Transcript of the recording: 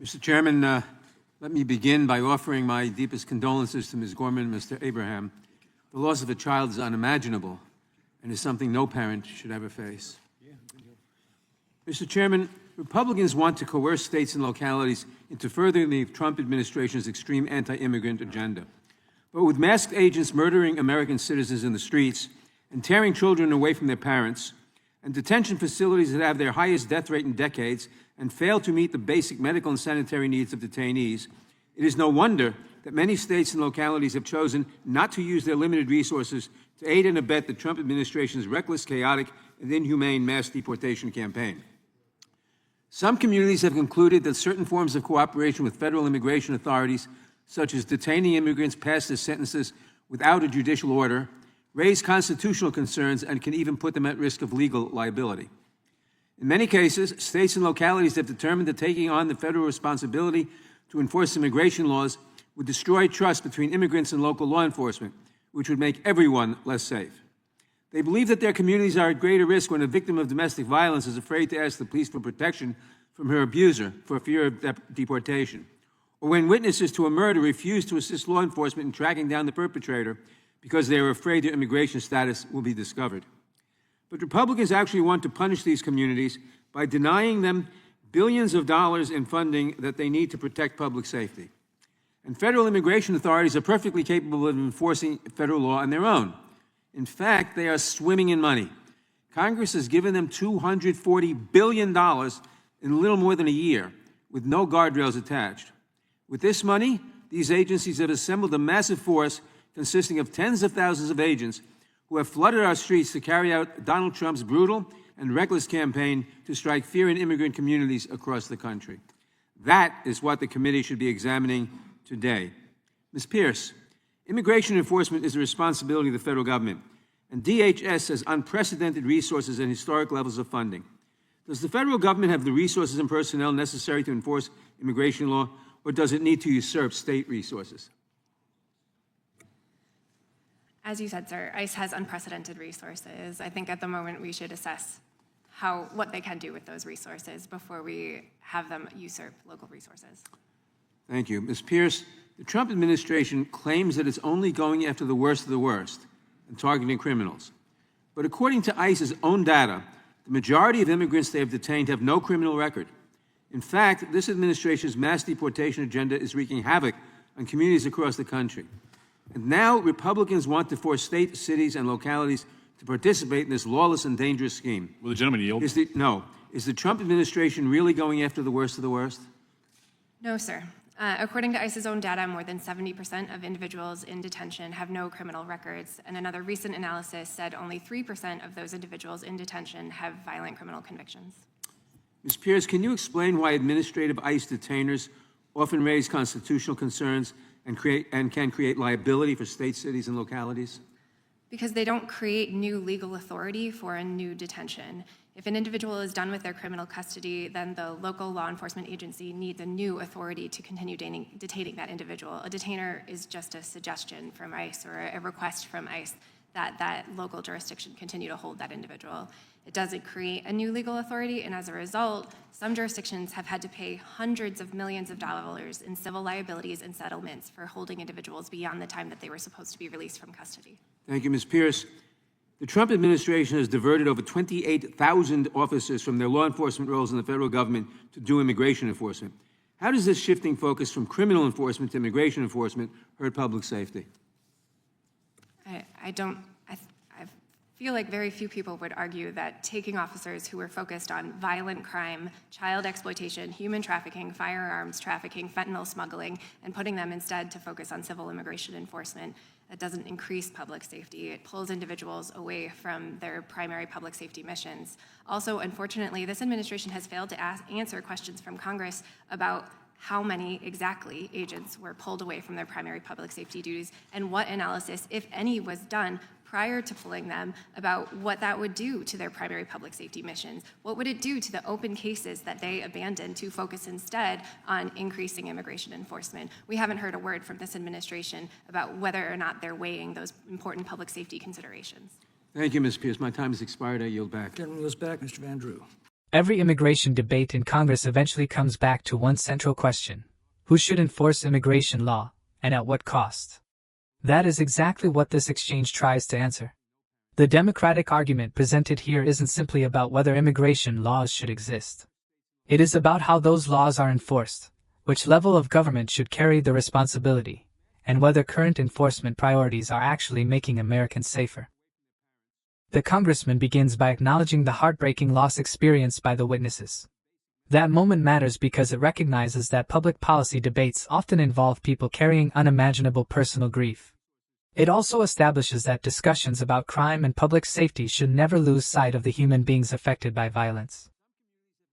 Mr. Chairman, let me begin by offering my deepest condolences to Ms. Gorman and Mr. Abraham. The loss of a child is unimaginable and is something no parent should ever face. Mr. Chairman, Republicans want to coerce states and localities into furthering the Trump administration's extreme anti-immigrant agenda. But with masked agents murdering American citizens in the streets and tearing children away from their parents, and detention facilities that have their highest death rate in decades and fail to meet the basic medical and sanitary needs of detainees, it is no wonder that many states and localities have chosen not to use their limited resources to aid and abet the Trump administration's reckless, chaotic, and inhumane mass deportation campaign. Some communities have concluded that certain forms of cooperation with federal immigration authorities, such as detaining immigrants past their sentences without a judicial order, raise constitutional concerns and can even put them at risk of legal liability. In many cases, states and localities have determined that taking on the federal responsibility to enforce immigration laws would destroy trust between immigrants and local law enforcement, which would make everyone less safe. They believe that their communities are at greater risk when a victim of domestic violence is afraid to ask the police for protection from her abuser for fear of deportation, or when witnesses to a murder refuse to assist law enforcement in tracking down the perpetrator because they are afraid their immigration status will be discovered. But Republicans actually want to punish these communities by denying them billions of dollars in funding that they need to protect public safety. And federal immigration authorities are perfectly capable of enforcing federal law on their own. In fact, they are swimming in money. Congress has given them $240 billion in a little more than a year, with no guardrails attached. With this money, these agencies have assembled a massive force consisting of tens of thousands of agents who have flooded our streets to carry out Donald Trump's brutal and reckless campaign to strike fear in immigrant communities across the country. That is what the committee should be examining today. Ms. Pierce, immigration enforcement is the responsibility of the federal government, and DHS has unprecedented resources and historic levels of funding. Does the federal government have the resources and personnel necessary to enforce immigration law, or does it need to usurp state resources? As you said, sir, ICE has unprecedented resources. I think at the moment we should assess what they can do with those resources before we have them usurp local resources. Thank you. Ms. Pierce, the Trump administration claims that it's only going after the worst of the worst and targeting criminals. But according to ICE's own data, the majority of immigrants they have detained have no criminal record. In fact, this administration's mass deportation agenda is wreaking havoc on communities across the country. And now Republicans want to force states, cities, and localities to participate in this lawless and dangerous scheme. Will the gentleman yield? Is the Trump administration really going after the worst of the worst? No, sir. According to ICE's own data, more than 70% of individuals in detention have no criminal records, and another recent analysis said only 3% of those individuals in detention have violent criminal convictions. Ms. Pierce, can you explain why administrative ICE detainers often raise constitutional concerns and can create liability for states, cities, and localities? Because they don't create new legal authority for a new detention. If an individual is done with their criminal custody, then the local law enforcement agency needs a new authority to continue detaining that individual. A detainer is just a suggestion from ICE or a request from ICE that that local jurisdiction continue to hold that individual. It doesn't create a new legal authority, and as a result, some jurisdictions have had to pay hundreds of millions of dollars in civil liabilities and settlements for holding individuals beyond the time that they were supposed to be released from custody. Thank you, Ms. Pierce. The Trump administration has diverted over 28,000 officers from their law enforcement roles in the federal government to do immigration enforcement. How does this shifting focus from criminal enforcement to immigration enforcement hurt public safety? I feel like very few people would argue that taking officers who were focused on violent crime, child exploitation, human trafficking, firearms trafficking, fentanyl smuggling, and putting them instead to focus on civil immigration enforcement, that doesn't increase public safety. It pulls individuals away from their primary public safety missions. Also, unfortunately, this administration has failed to answer questions from Congress about how many exactly agents were pulled away from their primary public safety duties and what analysis, if any, was done prior to pulling them about what that would do to their primary public safety missions. What would it do to the open cases that they abandoned to focus instead on increasing immigration enforcement? We haven't heard a word from this administration about whether or not they're weighing those important public safety considerations. Thank you, Ms. Pierce. My time has expired. I yield back. Gentleman yields back. Mr. Van Drew. Every immigration debate in Congress eventually comes back to one central question: who should enforce immigration law, and at what cost? That is exactly what this exchange tries to answer. The Democratic argument presented here isn't simply about whether immigration laws should exist. It is about how those laws are enforced, which level of government should carry the responsibility, and whether current enforcement priorities are actually making Americans safer. The congressman begins by acknowledging the heartbreaking loss experienced by the witnesses. That moment matters because it recognizes that public policy debates often involve people carrying unimaginable personal grief. It also establishes that discussions about crime and public safety should never lose sight of the human beings affected by violence.